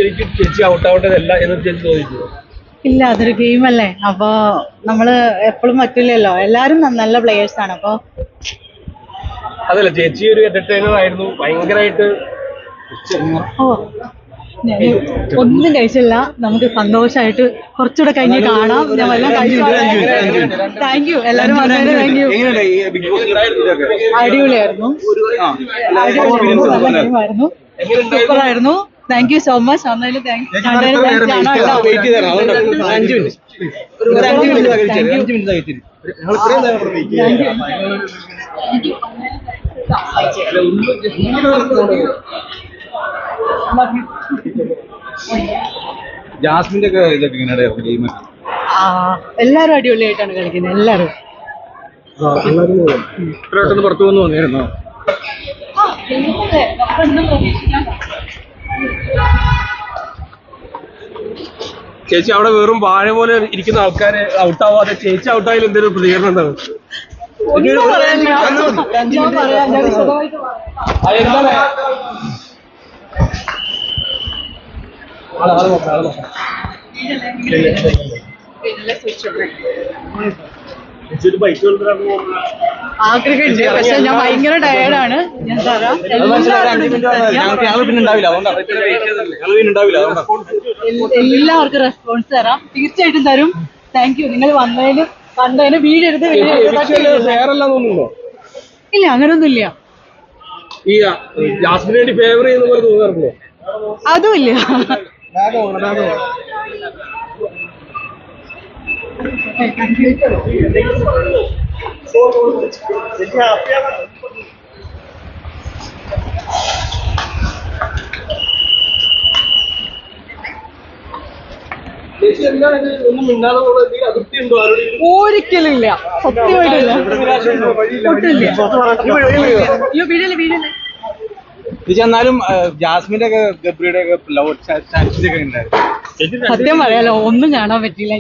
ചേച്ചി ഔട്ടാവേണ്ടതല്ല എന്ന് ചേച്ചി ചോദിച്ചു. ഇല്ല, അതൊരു ഗെയിമല്ലേ, അപ്പൊ നമ്മള് എപ്പോഴും പറ്റില്ലല്ലോ. എല്ലാരും നല്ല പ്ലേയേഴ്സ് ആണ്. അപ്പൊ അതല്ല, ചേച്ചി ഒരു എന്റർടൈനർ ആയിരുന്നു, ഭയങ്കരമായിട്ട്. ഒന്നും കഴിച്ചില്ല, നമുക്ക് സന്തോഷമായിട്ട് കുറച്ചുകൂടെ കഴിഞ്ഞ് കാണാം. ഞാൻ വല്ലതും കഴിച്ചു. താങ്ക് യു, എല്ലാരും വളരെ താങ്ക് യു. അടിപൊളിയായിരുന്നു, അടിപൊളിയായിരുന്നു, സൂപ്പറായിരുന്നു. Thank you so much. അന്നേരം ജാസ്മിന്റെ ഒക്കെ ഇതൊക്കെ എങ്ങനെയായിരുന്നു ഗെയിം? എല്ലാരും അടിപൊളിയായിട്ടാണ് കളിക്കുന്നത്. എല്ലാരും പുറത്തു വന്നു വന്നിരുന്നോ? ചേച്ചി അവിടെ വെറും വാഴ പോലെ ഇരിക്കുന്ന ആൾക്കാര് ഔട്ടാവാതെ ചേച്ചി ഔട്ടായാലും എന്തെങ്കിലും പ്രതികരണം ഉണ്ടാവും? ആഗ്രഹമുണ്ട്, പക്ഷെ ഞാൻ ഭയങ്കര ടയേർഡാണ്. ഞാൻ തരാം. എല്ലാവർക്കും റെസ്പോൺസ് തരാം, തീർച്ചയായിട്ടും തരും. Thank you. നിങ്ങൾ വന്നതിന് കണ്ടതിന് വീടെടുത്ത് ഇല്ല, അങ്ങനൊന്നും ഇല്ല. ഈ ജാസ്മിന് വേണ്ടി ഫേവർ ചെയ്യുന്ന പോലെ തോന്നാറുണ്ടോ? അതുമില്ല. ഒരിക്കലും ഇല്ല, സത്യമായിട്ടില്ല, ഒട്ടില്ല. എന്നാലും ജാസ്മിന്റെ ഒക്കെ ഗബ്രിയുടെ ഒക്കെ ലവ് ചാൻസസ് ഒക്കെ ഉണ്ടായിരുന്നു. സത്യം പറയാലോ, ഒന്നും കാണാൻ പറ്റിയില്ല.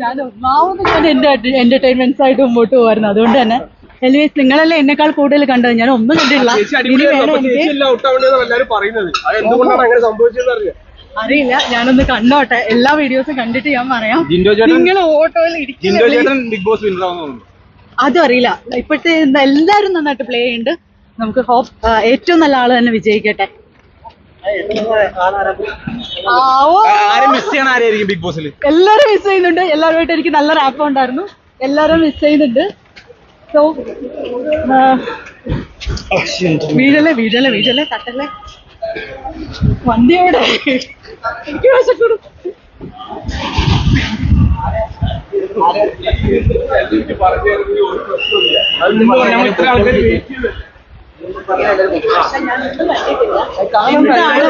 ഞാൻ ഒന്നാമത് എന്റെ എന്റർടൈൻമെന്റ്സ് ആയിട്ട് മുമ്പോട്ട് പോകായിരുന്നു. അതുകൊണ്ട് തന്നെ എനിവേസ് നിങ്ങളല്ലേ എന്നെക്കാൾ കൂടുതൽ കണ്ടത്, ഞാൻ ഒന്നും കണ്ടില്ല. അറിയില്ല, ഞാനൊന്ന് കണ്ടോട്ടെ. എല്ലാ വീഡിയോസും കണ്ടിട്ട് ഞാൻ പറയാം. നിങ്ങൾ ഓട്ടോയിൽ ബിഗ് ബോസ് അതും അറിയില്ല. ഇപ്പോഴത്തെ എല്ലാരും നന്നായിട്ട് പ്ലേ ചെയ്യുന്നുണ്ട്. നമുക്ക് ഹോപ്പ് ഏറ്റവും നല്ല ആള് തന്നെ വിജയിക്കട്ടെ. ബിഗ് ബോസിൽ എല്ലാരും മിസ് ചെയ്യുന്നുണ്ട്. എല്ലാവരുമായിട്ട് എനിക്ക് നല്ല റാപ്പ് ഉണ്ടായിരുന്നു. എല്ലാരും മിസ് ചെയ്യുന്നുണ്ട്. സോ വീഴല്ലേ തട്ടല്ലേ വണ്ടിയോടെ എനിക്ക് വശക്കൂടും.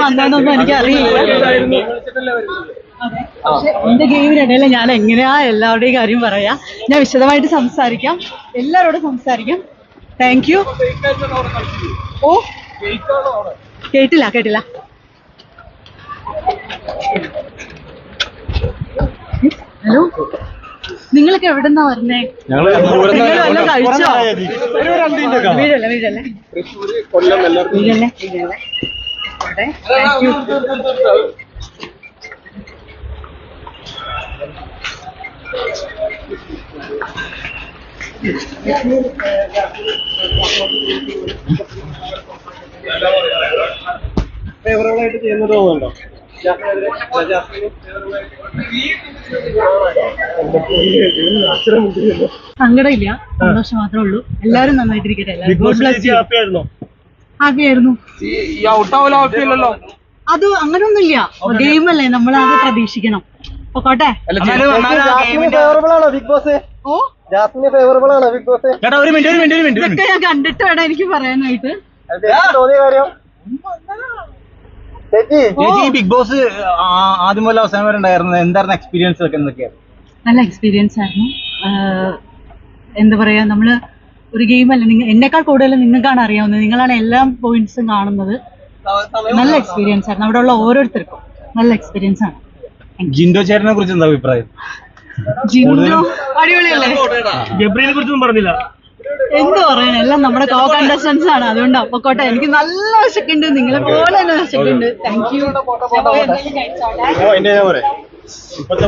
വന്നതെന്നൊന്നും എനിക്കറിയില്ല. പക്ഷെ എന്റെ ഗെയിമിനിടയിൽ ഞാൻ എങ്ങനെയാ എല്ലാവരുടെയും കാര്യം പറയാ. ഞാൻ വിശദമായിട്ട് സംസാരിക്കാം, എല്ലാവരോടും സംസാരിക്കാം. Thank you. ഓ കേട്ടില്ല. ഹലോ, നിങ്ങളൊക്കെ എവിടെന്നാ വരുന്നേ? വല്ലതും കഴിച്ചോ? വീഴല്ലേ. Thank you. ഫേവറബിളായിട്ട് ചെയ്യുന്നത് തോന്നുന്നുണ്ടോ? സങ്കടമില്ല, സന്തോഷം മാത്രമേ ഉള്ളൂ. എല്ലാരും നന്നായിട്ടിരിക്കട്ടെ. ഹാപ്പിയായിരുന്നു. അത് അങ്ങനൊന്നുമില്ല, ഗെയിമല്ലേ, നമ്മളത് പ്രതീക്ഷിക്കണം. പൊക്കോട്ടെ. ഓ ഇതൊക്കെ ഞാൻ കണ്ടിട്ട് വേണം എനിക്ക് പറയാനായിട്ട്. ബിഗ് ബോസ് ആദ്യം പോലെ അവസാനം വരെ ഉണ്ടായിരുന്നു. എന്തായിരുന്നു എക്സ്പീരിയൻസ് ഒക്കെ? എന്തൊക്കെയായിരുന്നു? നല്ല എക്സ്പീരിയൻസ് ആയിരുന്നു. എന്താ പറയാ, നമ്മള് ഒരു ഗെയിമല്ല, എന്നെക്കാൾ കൂടുതൽ നിങ്ങൾക്കാണ് അറിയാവുന്നത്. നിങ്ങളാണ് എല്ലാ പോയിന്റ്സും കാണുന്നത്. നല്ല എക്സ്പീരിയൻസ് ആയിരുന്നു. അവിടെ ഉള്ള ഓരോരുത്തർക്കും നല്ല എക്സ്പീരിയൻസ് ആണ്. ജിൻഡോ ചേട്ടനെ കുറിച്ച് എന്താ അഭിപ്രായം? ജിൻഡോ അടിപൊളിയല്ലേ? ഗബ്രിയെ കുറിച്ചൊന്നും പറഞ്ഞില്ല. എന്ത് പറയാൻ, എല്ലാം നമ്മുടെ കോ കണ്ടസ്റ്റൻസ് ആണ്, അതുകൊണ്ട് അപ്പൊക്കോട്ടെ. എനിക്ക് നല്ല വിശക്കുണ്ട്, നിങ്ങളെ പോലെ തന്നെ വിശക്കുണ്ട്. Thank you. ഇപ്പത്തെ